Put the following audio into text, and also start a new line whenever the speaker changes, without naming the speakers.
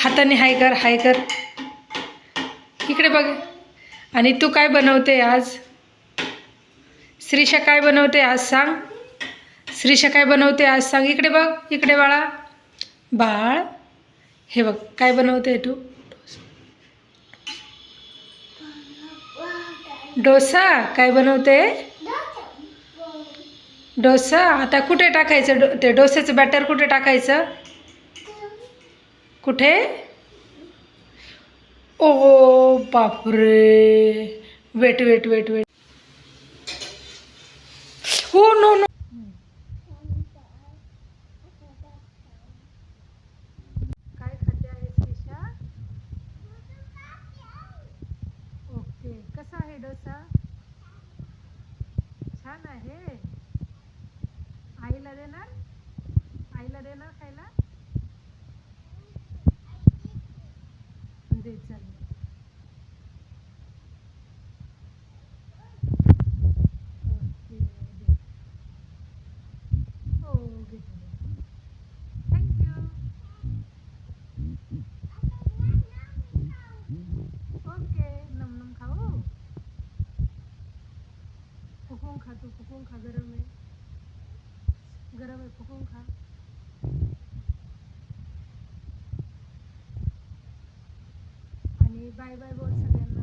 हाताने हाय कर, हाय कर. इकडे बघ. आणि तू काय बनवते आज? श्रीषा काय बनवते आज सांग? श्रीषा काय बनवते आज सांग? इकडे बघ, इकडे बाळा. बाळ, हे बघ काय बनवते तू? डोसा. काय बनवते? डोसा. आता कुठे टाकायचं ते डोस्याचं बॅटर? कुठे टाकायचं? कुठे? ओ बापरे. Wait wait wait wait. हो नो नो. काय खाते आहे श्रीषा? ओके. कसा आहे डोसा? छान आहे. आईला देणार? आईला देणार खायला? दे चल. ओके दे. हो घे. थँक्यू. ओके. नम नम खाऊ. फुकून खा तू, फुकून खा. गरम आहे, गरम आहे. फुकून खा. आणि बाय बाय बोल सगळ्यांना.